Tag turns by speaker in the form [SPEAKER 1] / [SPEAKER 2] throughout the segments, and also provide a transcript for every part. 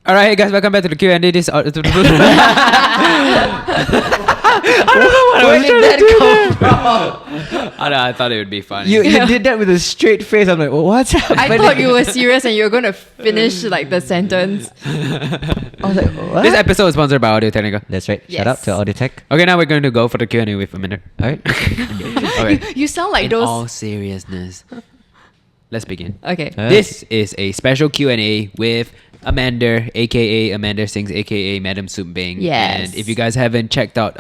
[SPEAKER 1] All right, hey guys, welcome back to the Q&A. This I don't know what
[SPEAKER 2] Where did that come from?
[SPEAKER 1] I thought it would be funny.
[SPEAKER 3] You did that with a straight face. I'm like, what's happening?
[SPEAKER 2] I thought you were serious and you were going to finish like the sentence.
[SPEAKER 3] I was like, what?
[SPEAKER 1] This episode is sponsored by Audio Technica.
[SPEAKER 3] That's right.
[SPEAKER 2] Yes.
[SPEAKER 3] Shout out to Auditech.
[SPEAKER 1] Okay, now we're going to go for the Q&A with Amanda.
[SPEAKER 3] Alright.
[SPEAKER 1] Okay.
[SPEAKER 2] You sound like
[SPEAKER 1] In
[SPEAKER 2] those.
[SPEAKER 1] all seriousness, let's begin.
[SPEAKER 2] Okay.
[SPEAKER 1] This is a special Q&A with Amanda, aka Amanda Sings, aka Madam Soup Bing.
[SPEAKER 2] Yes.
[SPEAKER 1] And if you guys haven't checked out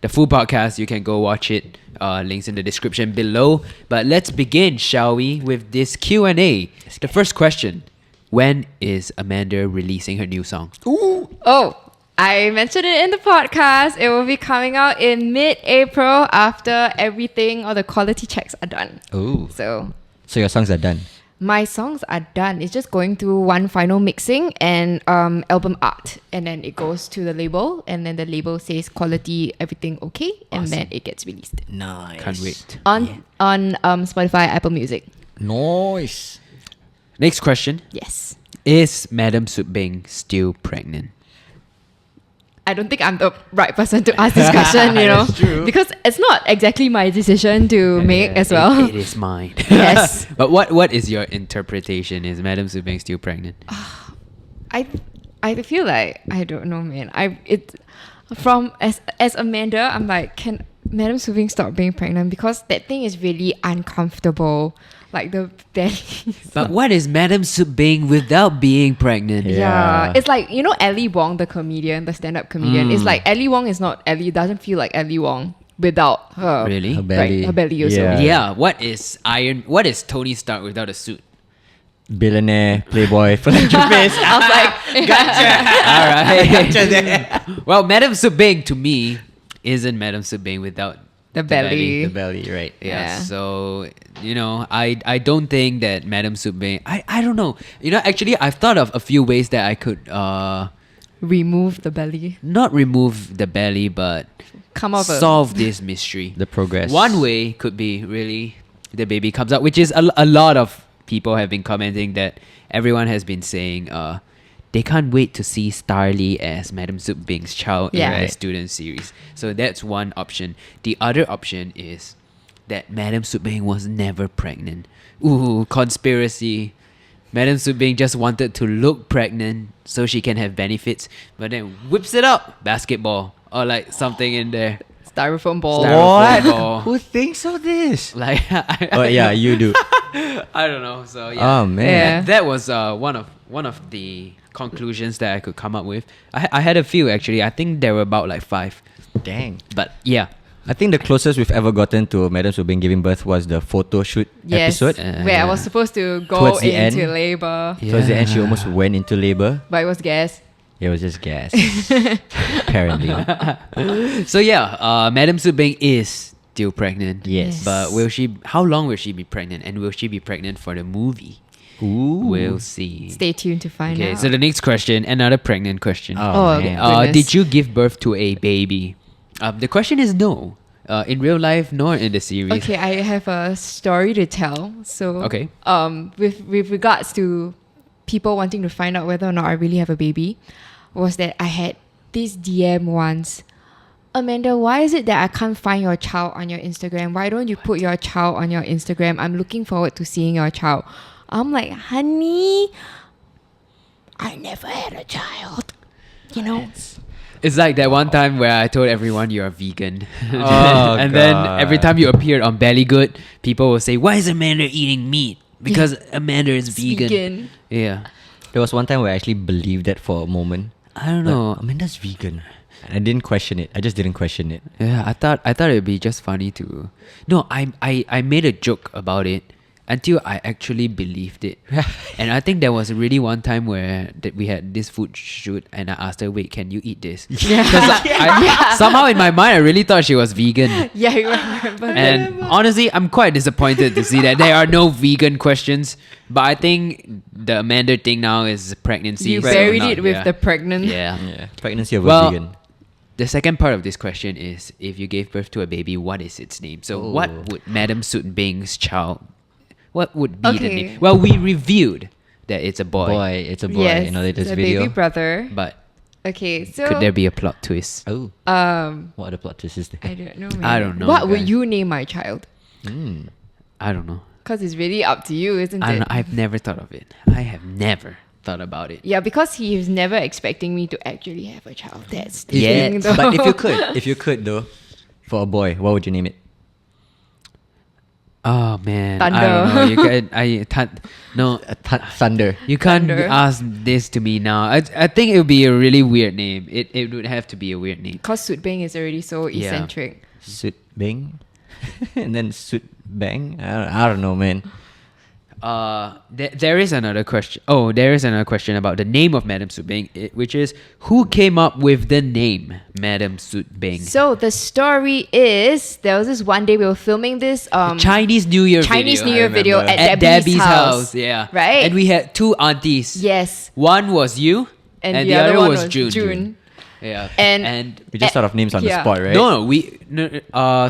[SPEAKER 1] the full podcast, you can go watch it. Links in the description below. But let's begin, shall we, with this Q&A. The first question: when is Amanda releasing her new song?
[SPEAKER 2] Oh, I mentioned it in the podcast. It will be coming out in mid-April after everything, all the quality checks are done.
[SPEAKER 3] Ooh.
[SPEAKER 2] So
[SPEAKER 3] So your songs are done.
[SPEAKER 2] my songs are done. It's just going through one final mixing and album art. And then it goes to the label. And then the label says quality, everything okay. And then it gets released.
[SPEAKER 3] Nice.
[SPEAKER 1] Can't wait.
[SPEAKER 2] On Spotify, Apple Music.
[SPEAKER 3] Nice.
[SPEAKER 1] Next question:
[SPEAKER 2] Yes.
[SPEAKER 1] is Madam Soup Bing still pregnant?
[SPEAKER 2] I don't think I'm the right person to ask this question, you know.
[SPEAKER 3] That's true.
[SPEAKER 2] Because it's not exactly my decision to make as well.
[SPEAKER 1] It is mine.
[SPEAKER 2] Yes.
[SPEAKER 1] But what is your interpretation? Is Madam Soup Bing still pregnant?
[SPEAKER 2] I feel like I don't know, man. As Amanda, I'm like, can Madam Suving stop being pregnant? Because that thing is really uncomfortable. Like the belly.
[SPEAKER 1] But what is Madam Soup Bing without being pregnant?
[SPEAKER 2] Yeah. It's like, you know, Ellie Wong, the comedian, the stand-up comedian. It's like Ellie Wong is not Ellie. Doesn't feel like Ellie Wong without her.
[SPEAKER 1] Really?
[SPEAKER 3] Her belly.
[SPEAKER 2] Right, her belly also.
[SPEAKER 1] Yeah. What is Tony Stark without a suit?
[SPEAKER 3] Billionaire, playboy, philanthropist.
[SPEAKER 2] I was like,
[SPEAKER 1] All right. Well, Madam Soup Bing to me isn't Madam Soup Bing without
[SPEAKER 2] the belly.
[SPEAKER 3] The belly, right.
[SPEAKER 1] Yeah.
[SPEAKER 2] Yeah.
[SPEAKER 1] So, you know, I don't think that Madam Soup Bing, I don't know. You know, actually, I've thought of a few ways that I could
[SPEAKER 2] Remove the belly.
[SPEAKER 1] not remove the belly, but
[SPEAKER 2] Come off
[SPEAKER 1] solve this mystery.
[SPEAKER 3] The progress.
[SPEAKER 1] One way could be really the baby comes out, which is a lot of people have been commenting that everyone has been saying they can't wait to see Starly as Madam Soup Bing's child
[SPEAKER 2] Yeah.
[SPEAKER 1] in the
[SPEAKER 3] Right.
[SPEAKER 1] student series. So that's one option. The other option is that Madam Soup Bing was never pregnant. Ooh, conspiracy. Madam Soup Bing just wanted to look pregnant so she can have benefits, but then whips it up, basketball or like something in there.
[SPEAKER 2] Styrofoam ball.
[SPEAKER 1] Styrofoam
[SPEAKER 3] What?
[SPEAKER 1] ball.
[SPEAKER 3] Who thinks of this?
[SPEAKER 1] Like,
[SPEAKER 3] Oh yeah, you do.
[SPEAKER 1] I don't know. So yeah.
[SPEAKER 3] Oh man.
[SPEAKER 2] Yeah.
[SPEAKER 1] That was one of the conclusions that I could come up with. I had a few actually. I think there were about like 5.
[SPEAKER 3] Dang.
[SPEAKER 1] But yeah.
[SPEAKER 3] I think the closest we've ever gotten to Madam Soup Bing giving birth was the photo shoot
[SPEAKER 2] Yes.
[SPEAKER 3] episode.
[SPEAKER 2] Where I was supposed to go
[SPEAKER 3] Towards the
[SPEAKER 2] into
[SPEAKER 3] end.
[SPEAKER 2] labor.
[SPEAKER 3] Towards the end, she
[SPEAKER 1] Yeah.
[SPEAKER 3] almost went into labor.
[SPEAKER 2] But it was gas.
[SPEAKER 3] It was just gas. Apparently.
[SPEAKER 1] So yeah, Madam Soup Bing is still pregnant.
[SPEAKER 3] Yes.
[SPEAKER 1] But how long will she be pregnant? And will she be pregnant for the movie?
[SPEAKER 3] Ooh.
[SPEAKER 1] We'll see.
[SPEAKER 2] Stay tuned to find
[SPEAKER 1] Okay,
[SPEAKER 2] out.
[SPEAKER 1] so the next question, another pregnant question.
[SPEAKER 2] Oh,
[SPEAKER 3] man.
[SPEAKER 2] goodness.
[SPEAKER 1] Did you give birth to a baby? The question is no. In real life, nor in the series.
[SPEAKER 2] Okay, I have a story to tell. So
[SPEAKER 1] Okay.
[SPEAKER 2] with regards to people wanting to find out whether or not I really have a baby, was that I had this DM once. Amanda, why is it that I can't find your child on your Instagram? Why don't you put your child on your Instagram? I'm looking forward to seeing your child. I'm like, honey, I never had a child. You know?
[SPEAKER 1] It's like that one time where I told everyone you're a vegan.
[SPEAKER 3] Oh,
[SPEAKER 1] and then
[SPEAKER 3] God.
[SPEAKER 1] every time you appeared on Belly Good, people will say, why is Amanda eating meat? Because Amanda is vegan. Yeah.
[SPEAKER 3] There was one time where I actually believed that for a moment.
[SPEAKER 1] I don't
[SPEAKER 3] Like,
[SPEAKER 1] know.
[SPEAKER 3] Amanda's vegan. And I didn't question it. I just didn't question it.
[SPEAKER 1] Yeah, I thought it'd be just funny to. No, I made a joke about it until I actually believed it. And I think there was really one time where that we had this food shoot, and I asked her, "Wait, can you eat this?"
[SPEAKER 2] Yeah.
[SPEAKER 1] Because somehow in my mind I really thought she was vegan.
[SPEAKER 2] Yeah, you remember.
[SPEAKER 1] And honestly, I'm quite disappointed to see that there are no vegan questions. But I think the Amanda thing now is pregnancy.
[SPEAKER 2] You
[SPEAKER 1] so
[SPEAKER 2] buried
[SPEAKER 1] not-
[SPEAKER 2] it with
[SPEAKER 1] yeah.
[SPEAKER 2] the pregnant.
[SPEAKER 1] Yeah.
[SPEAKER 3] Yeah. Pregnancy of
[SPEAKER 1] Well,
[SPEAKER 3] a vegan.
[SPEAKER 1] The second part of this question is, if you gave birth to a baby, what is its name? So what
[SPEAKER 3] Oh.
[SPEAKER 1] would Madam Soot Bing's child, what would be the
[SPEAKER 2] Okay.
[SPEAKER 1] name? Well, we reviewed that it's a boy.
[SPEAKER 3] Boy, it's a boy
[SPEAKER 2] yes,
[SPEAKER 3] in the latest
[SPEAKER 2] the
[SPEAKER 3] video.
[SPEAKER 2] baby brother.
[SPEAKER 1] But
[SPEAKER 2] Okay, so
[SPEAKER 1] could there be a plot twist?
[SPEAKER 3] Oh,
[SPEAKER 2] um,
[SPEAKER 3] what other plot twist is there?
[SPEAKER 2] I don't know.
[SPEAKER 1] I
[SPEAKER 2] man.
[SPEAKER 1] don't know,
[SPEAKER 2] What would
[SPEAKER 1] guys.
[SPEAKER 2] you name my child?
[SPEAKER 1] I don't know.
[SPEAKER 2] Because it's really up to you, isn't
[SPEAKER 1] I don't
[SPEAKER 2] it?
[SPEAKER 1] know. I've never thought of it. I have never thought about it.
[SPEAKER 2] Yeah, because he's never expecting me to actually have a child. That's the
[SPEAKER 1] Yet.
[SPEAKER 2] thing, though.
[SPEAKER 3] But if you could though, for a boy, what would you name it?
[SPEAKER 1] Oh man,
[SPEAKER 2] Thunder.
[SPEAKER 1] I don't know. You no,
[SPEAKER 3] Thunder.
[SPEAKER 1] you can't
[SPEAKER 2] Thunder.
[SPEAKER 1] ask this to me now. I think it would be a really weird name. It would have to be a weird name.
[SPEAKER 2] Because Sud Beng is already so
[SPEAKER 1] Yeah.
[SPEAKER 2] eccentric.
[SPEAKER 3] Soot Bang, and then Soot Bang. I don't know, man.
[SPEAKER 1] There is another question. Oh, there is another question about the name of Madam Soot Beng, which is who came up with the name Madam Soot Beng?
[SPEAKER 2] So the story is there was this one day we were filming this
[SPEAKER 1] Chinese New Year
[SPEAKER 2] Chinese
[SPEAKER 1] video.
[SPEAKER 2] New Year video
[SPEAKER 3] remember.
[SPEAKER 2] at Debbie's house.
[SPEAKER 1] Yeah,
[SPEAKER 2] Right?
[SPEAKER 1] And we had two aunties.
[SPEAKER 2] Yes.
[SPEAKER 1] One was you,
[SPEAKER 2] And,
[SPEAKER 1] the other was June.
[SPEAKER 2] June.
[SPEAKER 1] Yeah,
[SPEAKER 2] And
[SPEAKER 3] We just thought of names on the
[SPEAKER 2] yeah.
[SPEAKER 3] spot, right?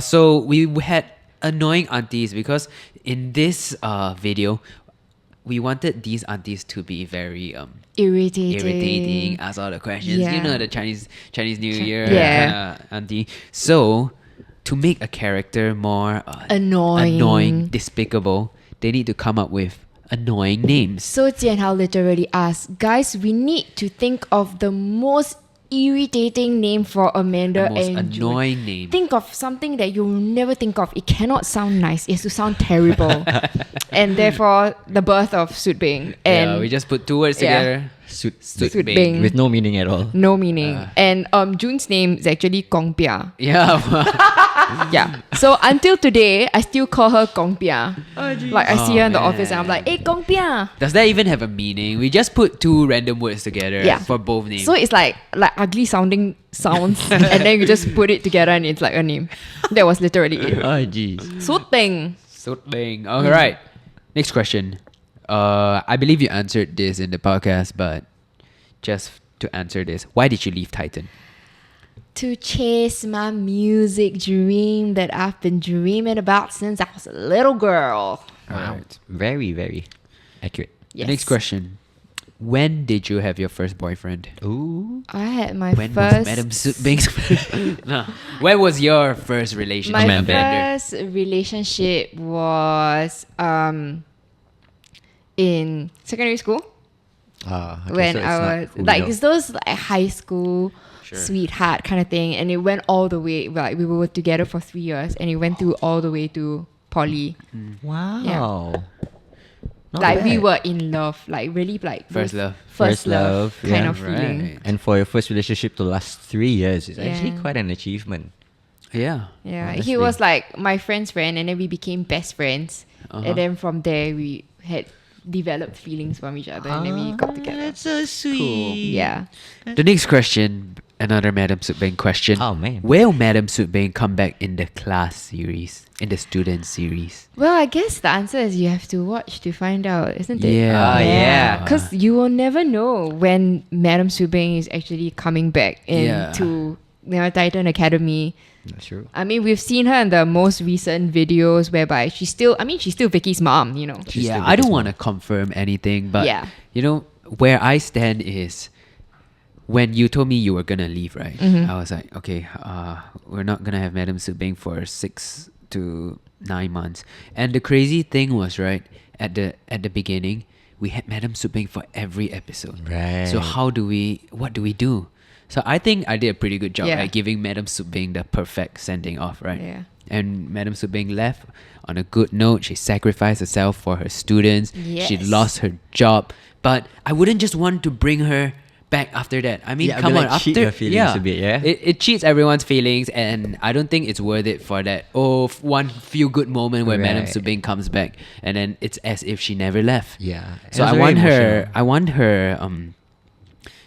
[SPEAKER 1] So we had annoying aunties because in this video, we wanted these aunties to be very irritating, ask all the questions. You
[SPEAKER 2] Yeah.
[SPEAKER 1] know, the Chinese New Year
[SPEAKER 2] Yeah.
[SPEAKER 1] kind of auntie. So to make a character more
[SPEAKER 2] Annoying.
[SPEAKER 1] despicable, they need to come up with annoying names.
[SPEAKER 2] So Jianhao literally asked, guys, we need to think of the most irritating name for Amanda
[SPEAKER 1] The most
[SPEAKER 2] and June.
[SPEAKER 1] annoying name.
[SPEAKER 2] Think of something that you'll never think of. It cannot sound nice. It has to sound terrible. And therefore, the birth of Sud Beng. And
[SPEAKER 1] Yeah, we just put two words
[SPEAKER 2] Yeah.
[SPEAKER 1] together.
[SPEAKER 3] Soot
[SPEAKER 1] Soot
[SPEAKER 2] Soot
[SPEAKER 1] Beng.
[SPEAKER 2] Beng.
[SPEAKER 3] with no meaning at all.
[SPEAKER 2] no meaning. And June's name is actually Gong Pia.
[SPEAKER 1] Yeah.
[SPEAKER 2] Yeah. So until today, I still call her Gong Pia. Like I see her in the office and I'm like, hey, Gong Pia.
[SPEAKER 1] Does that even have a meaning? We just put two random words together
[SPEAKER 2] Yeah.
[SPEAKER 1] for both names.
[SPEAKER 2] So it's like ugly sounding sounds, and then you just put it together and it's like a name. That was literally it.
[SPEAKER 3] Oh, jeez.
[SPEAKER 2] Sud Beng.
[SPEAKER 1] Soot Beng. All right. Next question. I believe you answered this in the podcast, but just to answer this, why did you leave Titan?
[SPEAKER 2] To chase my music dream that I've been dreaming about since I was a little girl.
[SPEAKER 3] Wow.
[SPEAKER 1] Alright.
[SPEAKER 3] Very, very accurate.
[SPEAKER 2] Yes.
[SPEAKER 1] Next question. When did you have your first boyfriend?
[SPEAKER 3] Ooh.
[SPEAKER 2] I had my
[SPEAKER 1] When
[SPEAKER 2] first.
[SPEAKER 1] was Madam Soot Beng's no. When was your first relationship?
[SPEAKER 2] My
[SPEAKER 1] with Amanda?
[SPEAKER 2] first relationship was in secondary school.
[SPEAKER 3] Okay,
[SPEAKER 2] When
[SPEAKER 3] so it's
[SPEAKER 2] I
[SPEAKER 3] not
[SPEAKER 2] was
[SPEAKER 3] who we
[SPEAKER 2] like
[SPEAKER 3] know.
[SPEAKER 2] it's those like high school
[SPEAKER 1] Sure.
[SPEAKER 2] sweetheart kind of thing, and it went all the way. Like we were together for 3 years, and it went through all the way to poly.
[SPEAKER 3] Wow. Not
[SPEAKER 2] Like we
[SPEAKER 3] bad.
[SPEAKER 2] were in love, like really like
[SPEAKER 1] First
[SPEAKER 2] those
[SPEAKER 1] love.
[SPEAKER 2] first
[SPEAKER 3] First
[SPEAKER 2] love
[SPEAKER 3] love,
[SPEAKER 2] kind
[SPEAKER 3] yeah.
[SPEAKER 2] of feeling.
[SPEAKER 1] Right.
[SPEAKER 3] And for your first relationship to last 3 years is actually
[SPEAKER 2] Yeah.
[SPEAKER 3] quite an achievement.
[SPEAKER 1] Yeah.
[SPEAKER 2] Yeah,
[SPEAKER 3] Honestly.
[SPEAKER 2] he was like my friend's friend, and then we became best friends,
[SPEAKER 1] Uh-huh.
[SPEAKER 2] and then from there we had developed feelings from each other, and then we got together.
[SPEAKER 3] That's so sweet.
[SPEAKER 2] Yeah.
[SPEAKER 1] The next question, another Madam Soot Beng question.
[SPEAKER 3] Oh, man.
[SPEAKER 1] Will Madam Soot Beng come back in the class series, in the student series?
[SPEAKER 2] Well, I guess the answer is you have to watch to find out, isn't it?
[SPEAKER 1] Yeah.
[SPEAKER 3] Ah, yeah.
[SPEAKER 2] Because you will never know when Madam Sud Beng is actually coming back
[SPEAKER 1] Yeah.
[SPEAKER 2] into Titan Academy.
[SPEAKER 3] That's true.
[SPEAKER 2] I mean, we've seen her in the most recent videos whereby she's still Vicky's mom, you know.
[SPEAKER 3] She's
[SPEAKER 1] yeah,
[SPEAKER 3] still
[SPEAKER 1] I don't
[SPEAKER 3] Vicky's
[SPEAKER 1] want to confirm anything, but
[SPEAKER 2] Yeah.
[SPEAKER 1] you know where I stand is when you told me you were gonna leave, right?
[SPEAKER 2] Mm-hmm.
[SPEAKER 1] I was like, okay, we're not gonna have Madam Soot Beng for 6 to 9 months. And the crazy thing was, right, at the beginning, we had Madam Soot Beng for every episode.
[SPEAKER 3] Right.
[SPEAKER 1] So what do we do? So I think I did a pretty good job
[SPEAKER 2] Yeah.
[SPEAKER 1] at giving Madam Soot Beng the perfect sending off, right?
[SPEAKER 2] Yeah.
[SPEAKER 1] And Madam Soot Beng left on a good note. She sacrificed herself for her students. She
[SPEAKER 2] Yes.
[SPEAKER 1] lost her job. But I wouldn't just want to bring her back after that. I mean,
[SPEAKER 3] Yeah,
[SPEAKER 1] come
[SPEAKER 3] it'd
[SPEAKER 1] on.
[SPEAKER 3] be like cheat
[SPEAKER 1] After
[SPEAKER 3] your feelings a bit, yeah?
[SPEAKER 1] It cheats everyone's feelings, and I don't think it's worth it for that. One feel good moment where Madam
[SPEAKER 3] Right.
[SPEAKER 1] Soot Beng comes back, and then it's as if she never left.
[SPEAKER 3] Yeah.
[SPEAKER 1] So
[SPEAKER 3] It was
[SPEAKER 1] I
[SPEAKER 3] very
[SPEAKER 1] want her.
[SPEAKER 3] emotional.
[SPEAKER 1] I want her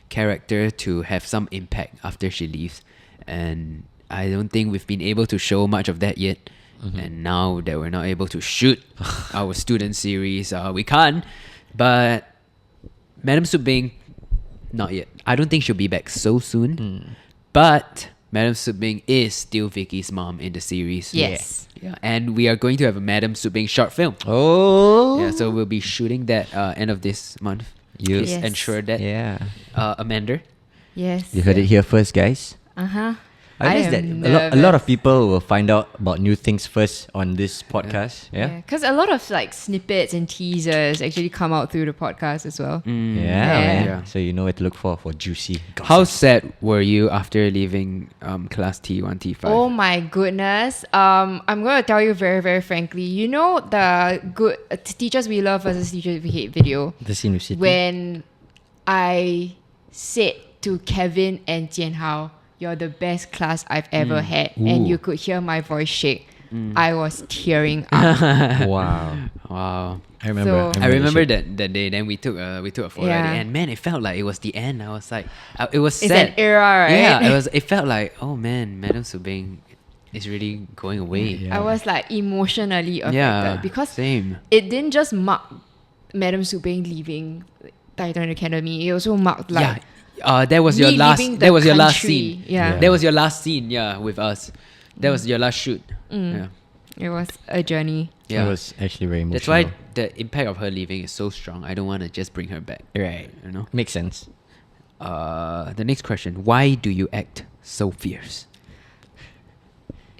[SPEAKER 1] character to have some impact after she leaves, and I don't think we've been able to show much of that yet.
[SPEAKER 3] Mm-hmm.
[SPEAKER 1] And now that we're not able to shoot our student series, we can't. But Madam Soot Beng, not yet. I don't think she'll be back so soon. But Madam Subing is still Vicky's mom in the series.
[SPEAKER 2] Yes.
[SPEAKER 1] Yeah, and we are going to have a Madam Subing short film.
[SPEAKER 3] Oh.
[SPEAKER 1] Yeah, so we'll be shooting that end of this month.
[SPEAKER 3] You-
[SPEAKER 1] Please
[SPEAKER 2] Yes.
[SPEAKER 1] ensure that.
[SPEAKER 3] Yeah.
[SPEAKER 1] Amanda.
[SPEAKER 2] Yes.
[SPEAKER 3] You heard it here first, guys.
[SPEAKER 2] Uh-huh.
[SPEAKER 3] I guess that a lot of people will find out about new things first on this podcast. Yeah.
[SPEAKER 2] Because a lot of like snippets and teasers actually come out through the podcast as well.
[SPEAKER 1] Mm.
[SPEAKER 3] Yeah,
[SPEAKER 2] Yeah.
[SPEAKER 3] man.
[SPEAKER 1] Yeah.
[SPEAKER 3] So you know what to look for juicy.
[SPEAKER 1] How sad were you after leaving class T1, T5?
[SPEAKER 2] Oh my goodness. I'm going to tell you very, very frankly. You know the good teachers we love versus teachers we hate video?
[SPEAKER 3] The scene with City.
[SPEAKER 2] When I said to Kevin and Jian Hao, "You're the best class I've ever had," and
[SPEAKER 3] Ooh.
[SPEAKER 2] you could hear my voice shake. I was tearing up.
[SPEAKER 3] Wow.
[SPEAKER 1] Wow.
[SPEAKER 3] I remember.
[SPEAKER 2] So-
[SPEAKER 1] I remember
[SPEAKER 3] that.
[SPEAKER 1] that day. Then we took a photo
[SPEAKER 2] Yeah.
[SPEAKER 1] at the end. Man, it felt like it was the end. I was like, it was
[SPEAKER 2] It's
[SPEAKER 1] sad.
[SPEAKER 2] an era, right?
[SPEAKER 1] Yeah, it felt like, oh man, Madam Subing is really going away.
[SPEAKER 3] Yeah.
[SPEAKER 2] I was like emotionally affected
[SPEAKER 1] Yeah,
[SPEAKER 2] because
[SPEAKER 1] same.
[SPEAKER 2] it didn't just mark Madam Subing leaving Titan Academy. It also marked like
[SPEAKER 1] that was your
[SPEAKER 2] me
[SPEAKER 1] last.
[SPEAKER 2] leaving
[SPEAKER 1] That
[SPEAKER 2] the
[SPEAKER 1] was your last
[SPEAKER 2] country.
[SPEAKER 1] scene.
[SPEAKER 2] Yeah.
[SPEAKER 1] That was your last scene. Yeah, with us. That was your last shoot. Yeah,
[SPEAKER 2] It was a journey.
[SPEAKER 1] yeah.
[SPEAKER 3] It was actually very emotional.
[SPEAKER 1] That's why the impact of her leaving is so strong. I don't want to just bring her back.
[SPEAKER 3] Right.
[SPEAKER 1] You know.
[SPEAKER 3] Makes sense.
[SPEAKER 1] The next question: why do you act so fierce?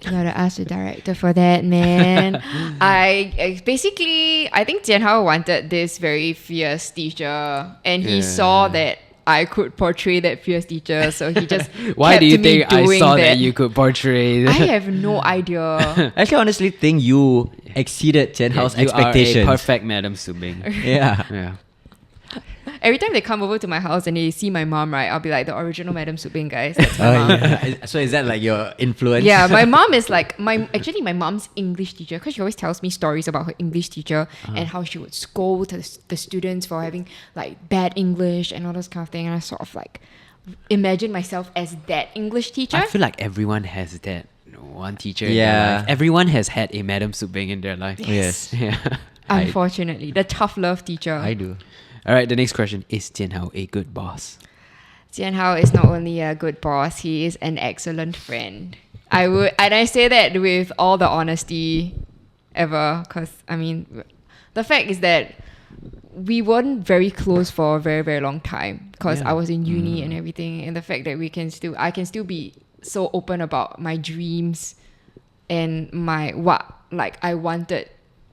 [SPEAKER 2] You gotta ask the director for that, man. I basically, I think Jian Hao wanted this very fierce teacher, and he
[SPEAKER 1] Yeah.
[SPEAKER 2] saw that I could portray that fierce teacher, so he just
[SPEAKER 1] Why
[SPEAKER 2] kept
[SPEAKER 1] do you
[SPEAKER 2] me
[SPEAKER 1] think I
[SPEAKER 2] doing
[SPEAKER 1] saw that you could portray?
[SPEAKER 2] I have no idea.
[SPEAKER 3] Actually, honestly, think you exceeded Chen Hao's
[SPEAKER 1] you
[SPEAKER 3] expectations.
[SPEAKER 1] are a perfect Madam Subing.
[SPEAKER 3] Yeah.
[SPEAKER 1] Yeah.
[SPEAKER 2] Every time they come over to my house and they see my mom, right, I'll be like the original Madam Subing, guys. That's my mom.
[SPEAKER 3] yeah. So is that like your influence?
[SPEAKER 2] Yeah, my mom is like my mom's English teacher, because she always tells me stories about her English teacher and how she would scold the students for having like bad English and all those kind of thing. And I sort of like imagine myself as that English teacher.
[SPEAKER 1] I feel like everyone has that one teacher in
[SPEAKER 3] Yeah.
[SPEAKER 1] their life. Everyone has had a Madam Subing in their life.
[SPEAKER 3] Yes.
[SPEAKER 1] Yeah.
[SPEAKER 2] Unfortunately, the tough love teacher.
[SPEAKER 3] I do.
[SPEAKER 1] All right, the next question. Is Jian Hao a good boss?
[SPEAKER 2] Jian Hao is not only a good boss, he is an excellent friend. I say that with all the honesty ever, because I mean, the fact is that we weren't very close for a very, very long time because
[SPEAKER 1] Yeah.
[SPEAKER 2] I was in uni and everything, and the fact that I can still be so open about my dreams and what like I wanted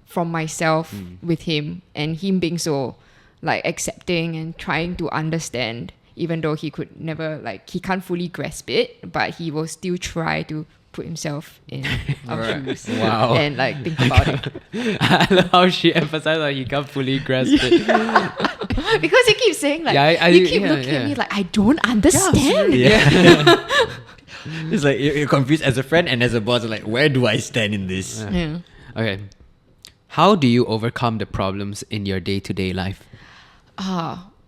[SPEAKER 2] from myself with him, and him being so like accepting and trying to understand, even though he could never he can't fully grasp it, but he will still try to put himself in our shoes
[SPEAKER 1] Wow.
[SPEAKER 2] and like think about it.
[SPEAKER 1] I love how she emphasized that he can't fully grasp it.
[SPEAKER 2] Because he keeps saying like,
[SPEAKER 1] Yeah,
[SPEAKER 2] you keep
[SPEAKER 1] yeah,
[SPEAKER 2] looking
[SPEAKER 1] yeah.
[SPEAKER 2] at me like I don't understand.
[SPEAKER 3] Yeah. It's like you're confused as a friend and as a boss. Like, where do I stand in this?
[SPEAKER 2] Yeah.
[SPEAKER 1] Okay. How do you overcome the problems in your day-to-day life?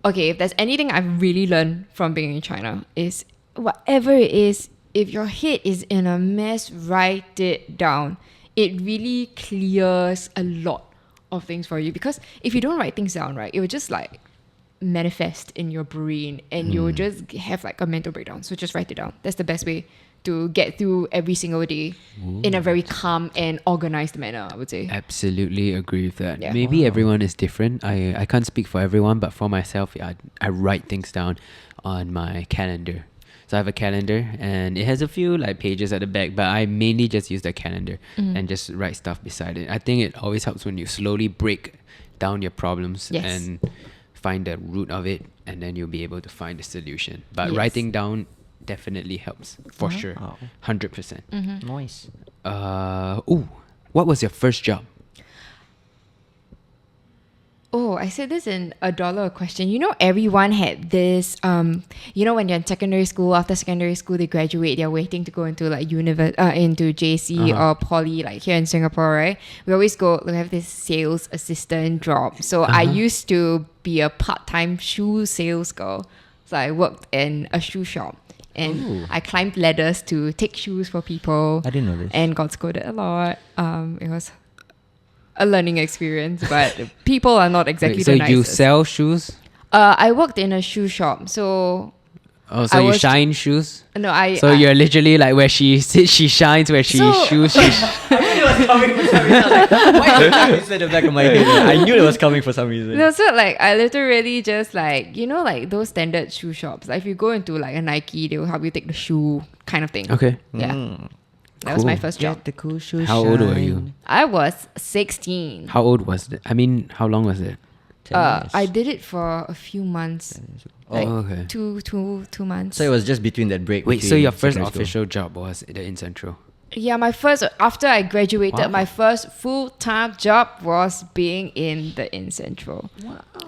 [SPEAKER 2] Okay, if there's anything I've really learned from being in China is whatever it is, if your head is in a mess, write it down. It really clears a lot of things for you, because if you don't write things down, right, it will just like manifest in your brain and you'll just have like a mental breakdown. So just write it down. That's the best way to get through every single day in a very calm and organized manner, I would say.
[SPEAKER 1] Absolutely agree with that.
[SPEAKER 2] Yeah.
[SPEAKER 1] Maybe everyone is different. I can't speak for everyone, but for myself, I write things down on my calendar. So I have a calendar and it has a few like pages at the back, but I mainly just use the calendar and just write stuff beside it. I think it always helps when you slowly break down your problems
[SPEAKER 2] Yes.
[SPEAKER 1] and find the root of it, and then you'll be able to find the solution. But
[SPEAKER 2] Yes.
[SPEAKER 1] writing down definitely helps for sure.
[SPEAKER 3] Wow.
[SPEAKER 1] 100%.
[SPEAKER 3] Nice.
[SPEAKER 1] What was your first job?
[SPEAKER 2] Oh, I said this in $1 a question. You know, everyone had this, when you're in secondary school, after secondary school, they graduate, they're waiting to go into like into JC or poly, like here in Singapore, right? We always we have this sales assistant job. So I used to be a part-time shoe sales girl. So I worked in a shoe shop. And
[SPEAKER 3] Ooh.
[SPEAKER 2] I climbed ladders to take shoes for people.
[SPEAKER 3] I didn't know this.
[SPEAKER 2] And got scolded a lot. It was a learning experience, but people are not exactly
[SPEAKER 1] Wait, so
[SPEAKER 2] the
[SPEAKER 1] you
[SPEAKER 2] nicest.
[SPEAKER 1] sell shoes?
[SPEAKER 2] I worked in a shoe shop, so
[SPEAKER 1] Oh, so
[SPEAKER 2] I
[SPEAKER 1] you
[SPEAKER 2] was-
[SPEAKER 1] shine shoes?
[SPEAKER 2] No, I.
[SPEAKER 1] So you're literally like where she sits, she shines. Where she
[SPEAKER 2] So-
[SPEAKER 1] shoes, she.
[SPEAKER 3] I knew it was coming for some reason. I was like, why did you say the back of my head? I knew it was coming for some reason.
[SPEAKER 2] No, so like I literally just like, you know, like those standard shoe shops. Like if you go into like a Nike, they will help you take the shoe kind of thing.
[SPEAKER 1] Okay.
[SPEAKER 2] Yeah.
[SPEAKER 3] Mm.
[SPEAKER 2] That was my
[SPEAKER 1] Cool.
[SPEAKER 2] first job.
[SPEAKER 3] Get the cool shoe
[SPEAKER 1] How old were
[SPEAKER 3] shine.
[SPEAKER 1] you?
[SPEAKER 2] I was 16.
[SPEAKER 1] How old was it? I mean, how long was it?
[SPEAKER 3] 10 years.
[SPEAKER 2] I did it for a few months. Like
[SPEAKER 1] Oh, okay.
[SPEAKER 2] two months.
[SPEAKER 3] So it was just between that break.
[SPEAKER 1] Wait, so
[SPEAKER 3] between
[SPEAKER 1] your first
[SPEAKER 3] secondary school.
[SPEAKER 1] official job was the In Central?
[SPEAKER 2] Yeah, my first after I graduated,
[SPEAKER 1] Wow.
[SPEAKER 2] my first full-time job was being in the In Central.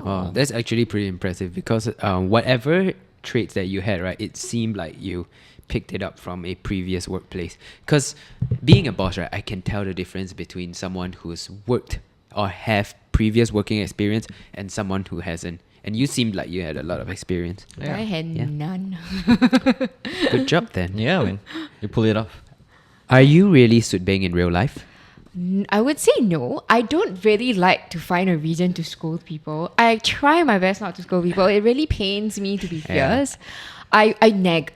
[SPEAKER 1] Oh, that's actually pretty impressive because whatever traits that you had, right, it seemed like you picked it up from a previous workplace. Because being a boss, right, I can tell the difference between someone who's worked or have previous working experience and someone who hasn't. And you seemed like you had a lot of experience.
[SPEAKER 3] Yeah.
[SPEAKER 2] I had
[SPEAKER 1] Yeah.
[SPEAKER 2] none.
[SPEAKER 1] Good job then.
[SPEAKER 3] Yeah, man. You pull it off.
[SPEAKER 1] Are you really Sudbeng in real life?
[SPEAKER 2] I would say no. I don't really like to find a reason to scold people. I try my best not to scold people. It really pains me to be
[SPEAKER 1] Yeah.
[SPEAKER 2] fierce. I nag,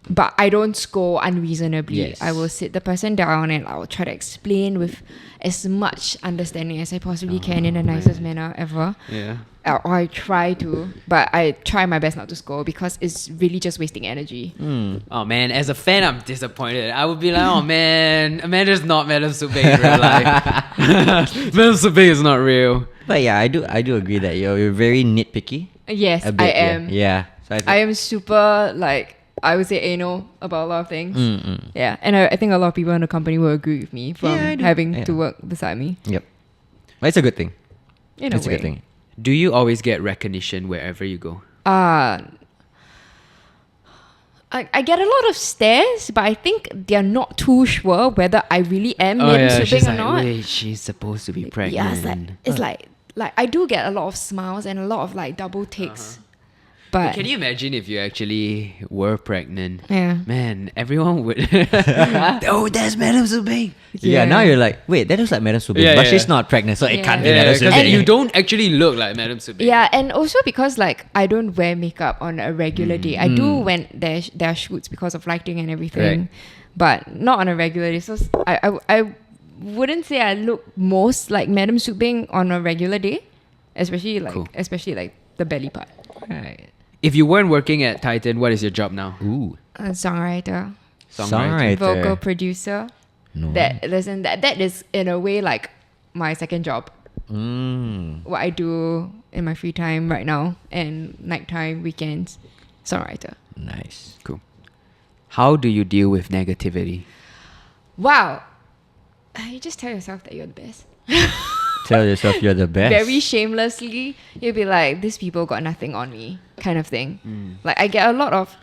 [SPEAKER 2] but I don't scold unreasonably.
[SPEAKER 3] Yes.
[SPEAKER 2] I will sit the person down and I will try to explain with as much understanding as I possibly can in the nicest manner ever.
[SPEAKER 1] Yeah.
[SPEAKER 2] Or I try to, but I try my best not to scold because it's really just wasting energy.
[SPEAKER 1] Oh man, as a fan, I'm disappointed. I would be like, oh man, Amanda's not Madam Sudbeng in real life. Madam Sudbeng is not real.
[SPEAKER 3] But yeah, I do agree that you're very nitpicky.
[SPEAKER 2] Yes,
[SPEAKER 3] A bit,
[SPEAKER 2] I am.
[SPEAKER 3] Yeah. So
[SPEAKER 2] I am super, like, I would say anal about a lot of things.
[SPEAKER 3] Mm-mm.
[SPEAKER 2] Yeah, and I think a lot of people in the company will agree with me from
[SPEAKER 3] Yeah, I do.
[SPEAKER 2] having
[SPEAKER 3] Yeah.
[SPEAKER 2] to work beside me.
[SPEAKER 3] Yep. But it's a good thing.
[SPEAKER 2] In
[SPEAKER 3] It's
[SPEAKER 2] a
[SPEAKER 3] a
[SPEAKER 2] way.
[SPEAKER 3] good thing.
[SPEAKER 1] Do you always get recognition wherever you go?
[SPEAKER 2] I get a lot of stares, but I think they're not too sure whether I really am Madam
[SPEAKER 1] she's
[SPEAKER 2] Sudbeng or
[SPEAKER 1] like,
[SPEAKER 2] not.
[SPEAKER 1] wait, she's supposed to be pregnant.
[SPEAKER 2] Yeah, it's like I do get a lot of smiles and a lot of like double takes. But
[SPEAKER 1] Can you imagine if you actually were pregnant?
[SPEAKER 2] yeah.
[SPEAKER 1] Man, everyone would. Oh, that's Madam Sudbeng.
[SPEAKER 3] Yeah. Now you're like, wait, that looks like Madam Sudbeng,
[SPEAKER 1] Yeah,
[SPEAKER 3] but
[SPEAKER 1] yeah.
[SPEAKER 3] she's not pregnant, so it
[SPEAKER 2] Yeah.
[SPEAKER 3] can't be
[SPEAKER 1] Yeah,
[SPEAKER 3] Madam
[SPEAKER 1] 'cause
[SPEAKER 3] Sudbeng.
[SPEAKER 1] you don't actually look like Madam Sudbeng.
[SPEAKER 2] Yeah, and also because like I don't wear makeup on a regular day. I do when there are shoots because of lighting and everything, but not on a regular day. So I wouldn't say I look most like Madam Sudbeng on a regular day, especially like the belly part.
[SPEAKER 3] Right.
[SPEAKER 1] If you weren't working at Titan, what is your job now?
[SPEAKER 3] Ooh.
[SPEAKER 2] Songwriter,
[SPEAKER 3] Songwriter.
[SPEAKER 2] vocal producer.
[SPEAKER 3] No.
[SPEAKER 2] That is in a way like my second job. What I do in my free time right now and nighttime, weekends, songwriter.
[SPEAKER 3] Nice.
[SPEAKER 1] Cool. How do you deal with negativity?
[SPEAKER 2] Wow. You just tell yourself that you're the best.
[SPEAKER 3] Tell yourself you're the best.
[SPEAKER 2] Very shamelessly, you'll be like, these people got nothing on me, kind of thing. Like, I get a lot of,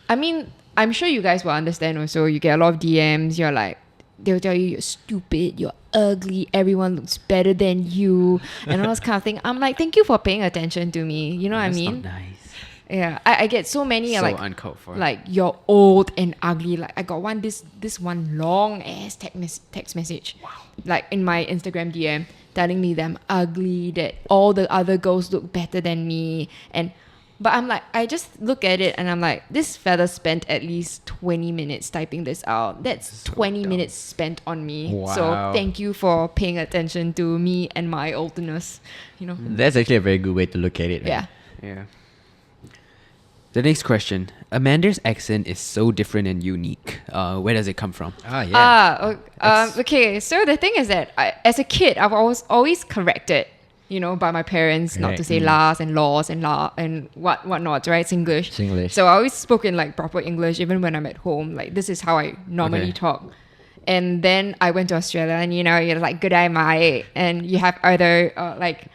[SPEAKER 2] I mean, I'm sure you guys will understand also. You get a lot of DMs, you're like, they'll tell you you're stupid, you're ugly, everyone looks better than you, and all this kind of thing. I'm like, thank you for paying attention to me. You know what I
[SPEAKER 1] That's
[SPEAKER 2] mean?
[SPEAKER 1] not nice.
[SPEAKER 2] Yeah, I get so many
[SPEAKER 1] So
[SPEAKER 2] like
[SPEAKER 1] uncalled for.
[SPEAKER 2] like you're old and ugly. Like I got one this one long ass text message, like in my Instagram DM, telling me that I'm ugly, that all the other girls look better than me, but I'm like, I just look at it and I'm like, this fella spent at least 20 minutes typing this out. That's 20 minutes spent on me. So
[SPEAKER 3] Wow.
[SPEAKER 2] thank you for paying attention to me and my oldness. You know.
[SPEAKER 3] That's actually a very good way to look at it. Right?
[SPEAKER 2] Yeah.
[SPEAKER 1] Yeah. The next question. Amanda's accent is so different and unique. Where does it come from?
[SPEAKER 2] Okay. So the thing is that as a kid, I was always corrected, by my parents not to
[SPEAKER 3] Right.
[SPEAKER 2] say las and laws and and whatnot, right? Singlish.
[SPEAKER 3] Singlish.
[SPEAKER 2] So I always spoke in like proper English, even when I'm at home. Like this is how I normally
[SPEAKER 3] Okay.
[SPEAKER 2] talk. And then I went to Australia, and you're like good day, mate, and you have either like.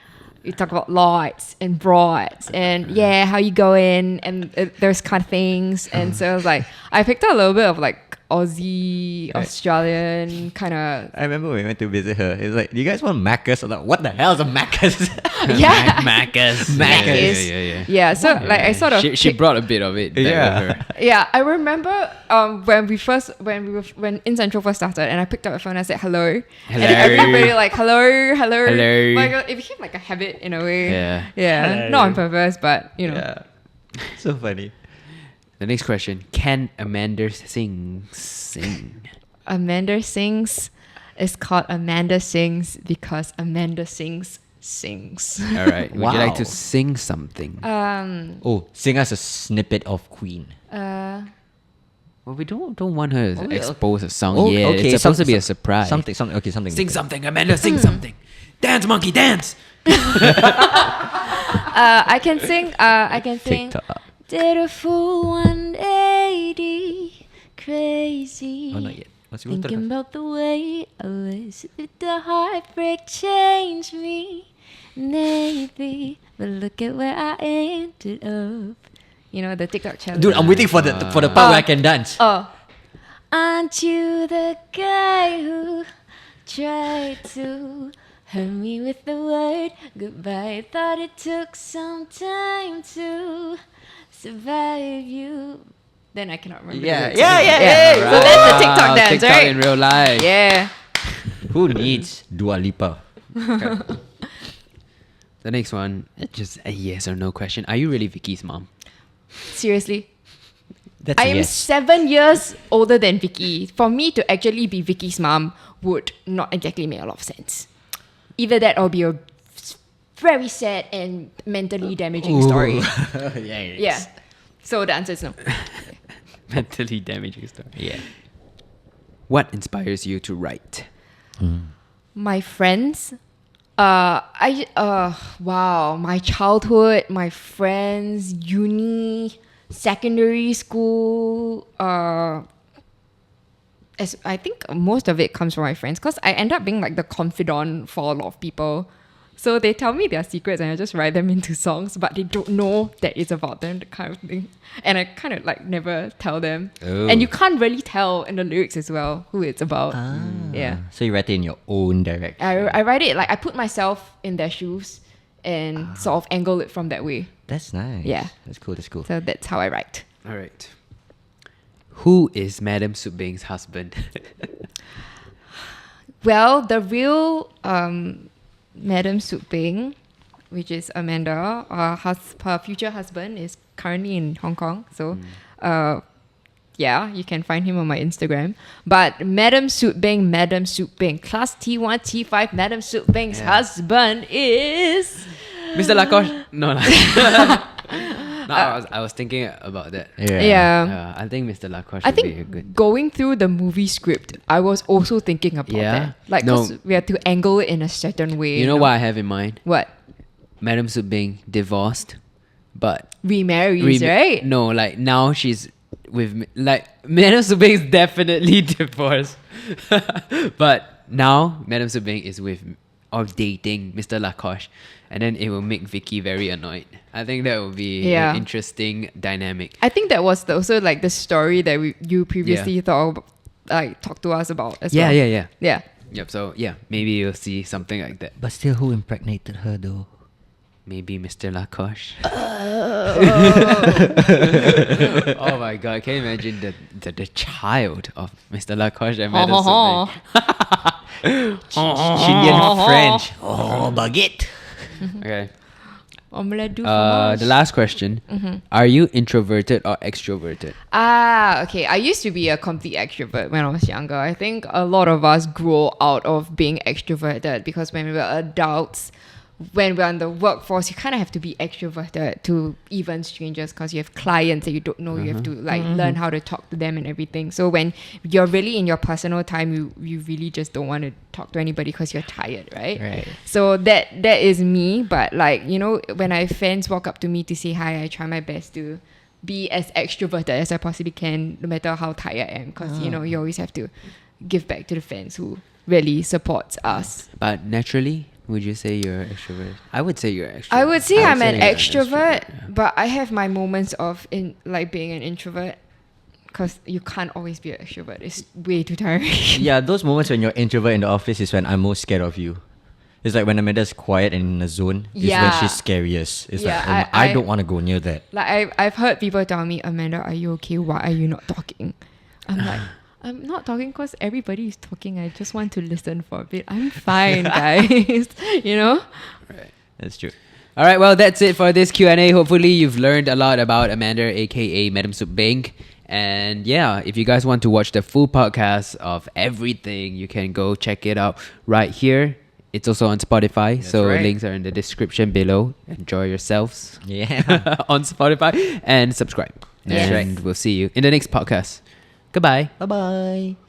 [SPEAKER 2] You talk about lights and broads and yeah, how you going and those kind of things. And so I was like, I picked up a little bit of like Aussie,
[SPEAKER 3] Right.
[SPEAKER 2] Australian kind of.
[SPEAKER 3] I remember when we went to visit her. It's like, do you guys want Macca's? I'm like, what the hell is a Macca's?
[SPEAKER 2] Yeah.
[SPEAKER 1] Macca's.
[SPEAKER 3] Macca's.
[SPEAKER 2] Yeah, so like I sort of
[SPEAKER 1] She brought a bit of it back
[SPEAKER 3] Yeah.
[SPEAKER 1] with her.
[SPEAKER 2] yeah, I remember when In Central first started, and I picked up the phone and I said hello,
[SPEAKER 1] Hello.
[SPEAKER 2] and everybody like hello.
[SPEAKER 1] Hello.
[SPEAKER 2] Like it became like a habit in a way.
[SPEAKER 1] Yeah.
[SPEAKER 2] Yeah,
[SPEAKER 3] Hello.
[SPEAKER 2] not on purpose, but
[SPEAKER 3] Yeah. So funny.
[SPEAKER 1] The next question: can Amanda sing?
[SPEAKER 2] Amanda Sings is called Amanda Sings because Amanda Sings.
[SPEAKER 1] All right. Would you like to
[SPEAKER 3] Wow.
[SPEAKER 1] sing something?
[SPEAKER 3] Oh, sing us a snippet of Queen.
[SPEAKER 1] Well, we don't want her to
[SPEAKER 3] Oh, yeah.
[SPEAKER 1] expose a song
[SPEAKER 3] Oh,
[SPEAKER 1] yet.
[SPEAKER 3] okay,
[SPEAKER 1] It's supposed to be a
[SPEAKER 3] some-
[SPEAKER 1] surprise.
[SPEAKER 3] Something. Okay, something.
[SPEAKER 1] Sing
[SPEAKER 3] different.
[SPEAKER 1] something, Amanda. Sing something. Dance, monkey, dance.
[SPEAKER 2] I can sing. I can sing.
[SPEAKER 3] TikTok.
[SPEAKER 2] Did a full 180, crazy.
[SPEAKER 3] Oh, not yet. What's your
[SPEAKER 2] Thinking about the way I was. Did the heartbreak change me? Maybe, but look at where I ended up. You know the TikTok challenge.
[SPEAKER 3] Dude, I'm waiting for the part where I can dance.
[SPEAKER 2] Oh, aren't you the guy who tried to hurt me with the word goodbye? Thought it took some time to survive you. Then I cannot remember. the
[SPEAKER 3] Yeah,
[SPEAKER 2] lyrics.
[SPEAKER 3] yeah.
[SPEAKER 2] So that's the TikTok
[SPEAKER 1] Wow,
[SPEAKER 2] dance,
[SPEAKER 1] TikTok
[SPEAKER 2] right?
[SPEAKER 1] in real life.
[SPEAKER 2] Yeah.
[SPEAKER 3] Who needs Dua Lipa?
[SPEAKER 1] The next one, just a yes or no question. Are you really Vicky's mom?
[SPEAKER 2] Seriously.
[SPEAKER 3] That's
[SPEAKER 2] I
[SPEAKER 3] a
[SPEAKER 2] am
[SPEAKER 3] yes.
[SPEAKER 2] 7 years older than Vicky. For me to actually be Vicky's mom would not exactly make a lot of sense. Either that or be a very sad and mentally damaging story. Yeah. So the answer is no.
[SPEAKER 1] Mentally damaging story.
[SPEAKER 3] Yeah.
[SPEAKER 1] What inspires you to write?
[SPEAKER 2] My friends, wow, my childhood, my friends, uni, secondary school, as I think most of it comes from my friends because I end up being like the confidant for a lot of people. So they tell me their secrets and I just write them into songs, but they don't know that it's about them, that kind of thing. And I kind of like never tell them.
[SPEAKER 3] Oh.
[SPEAKER 2] And you can't really tell in the lyrics as well who it's about. Yeah.
[SPEAKER 3] So you write it in your own direction.
[SPEAKER 2] I write it like I put myself in their shoes and sort of angle it from that way.
[SPEAKER 3] That's nice.
[SPEAKER 2] Yeah.
[SPEAKER 3] That's cool.
[SPEAKER 2] So that's how I write.
[SPEAKER 1] All right. Who is Madam Subing's husband?
[SPEAKER 2] Well, the real Madam Suping, which is Amanda, her future husband is currently in Hong Kong. So, yeah, you can find him on my Instagram. But Madam Suping, Class T1, T5, Madam Suping's
[SPEAKER 1] Yeah.
[SPEAKER 2] husband is...
[SPEAKER 1] Mr. Lacoste? No, no, I was thinking about that.
[SPEAKER 2] Yeah.
[SPEAKER 1] I think Mr. Lacoste
[SPEAKER 2] I
[SPEAKER 1] would be a
[SPEAKER 2] think
[SPEAKER 1] good.
[SPEAKER 2] going through the movie script, I was also thinking about
[SPEAKER 1] Yeah?
[SPEAKER 2] that. Like,
[SPEAKER 1] No.
[SPEAKER 2] 'cause we had to angle it in a certain way.
[SPEAKER 1] You know what I have in mind?
[SPEAKER 2] What?
[SPEAKER 1] Madam Subing divorced, but
[SPEAKER 2] Remarries, right?
[SPEAKER 1] No, like now she's with like Madam Subing is definitely divorced, but now Madam Subing is with or dating Mr. Lacoste, and then it will make Vicky very annoyed. I think that would be
[SPEAKER 2] Yeah.
[SPEAKER 1] an interesting dynamic.
[SPEAKER 2] I think that was also like the story that you previously
[SPEAKER 1] Yeah.
[SPEAKER 2] thought, like, talked to us about as
[SPEAKER 1] Yeah,
[SPEAKER 2] well.
[SPEAKER 1] yeah.
[SPEAKER 2] Yeah.
[SPEAKER 1] Yep. So yeah, maybe you'll see something like that.
[SPEAKER 3] But still, who impregnated her though?
[SPEAKER 1] Maybe Mr. Lacoste. Oh my god! Can you imagine the child of Mr. Lacoste and Madam Subing?
[SPEAKER 3] Chilean French. Oh, baguette.
[SPEAKER 1] Okay.
[SPEAKER 2] Omelette du
[SPEAKER 1] The
[SPEAKER 2] fromage.
[SPEAKER 1] last question: are you introverted or extroverted?
[SPEAKER 2] Okay. I used to be a complete extrovert when I was younger. I think a lot of us grow out of being extroverted because when we were adults, when we're in the workforce, you kind of have to be extroverted to even strangers because you have clients that you don't know. You have to like learn how to talk to them and everything. So when you're really in your personal time, you really just don't want to talk to anybody because you're tired, right?
[SPEAKER 3] Right.
[SPEAKER 2] So that is me. But like, you know, when I fans walk up to me to say hi, I try my best to be as extroverted as I possibly can, no matter how tired I am. Because, you know, you always have to give back to the fans who really supports us.
[SPEAKER 1] But naturally, would you say you're extrovert? I would say you're extrovert.
[SPEAKER 2] I would say I'm an
[SPEAKER 1] you're
[SPEAKER 2] extrovert,
[SPEAKER 1] yeah.
[SPEAKER 2] but I have my moments of being an introvert. Because you can't always be an extrovert. It's way too tiring.
[SPEAKER 3] Yeah, those moments when you're introvert in the office is when I'm most scared of you. It's like when Amanda's quiet and in a zone is when
[SPEAKER 2] Yeah.
[SPEAKER 3] she's scariest. It's
[SPEAKER 2] Yeah,
[SPEAKER 3] like, I don't want to go near that.
[SPEAKER 2] Like I've heard people tell me, Amanda, are you okay? Why are you not talking? I'm like, I'm not talking because everybody is talking. I just want to listen for a bit. I'm fine, guys. You know?
[SPEAKER 1] Right.
[SPEAKER 3] That's true.
[SPEAKER 1] All right, well, that's it for this Q&A. Hopefully, you've learned a lot about Amanda, aka Madam Soup Beng. And yeah, if you guys want to watch the full podcast of everything, you can go check it out right here. It's also on Spotify,
[SPEAKER 3] That's
[SPEAKER 1] so
[SPEAKER 3] right.
[SPEAKER 1] links are in the description below. Enjoy yourselves
[SPEAKER 3] Yeah.
[SPEAKER 1] on Spotify and subscribe.
[SPEAKER 2] That's
[SPEAKER 1] and we'll see you in the next podcast. Goodbye.
[SPEAKER 3] Bye bye.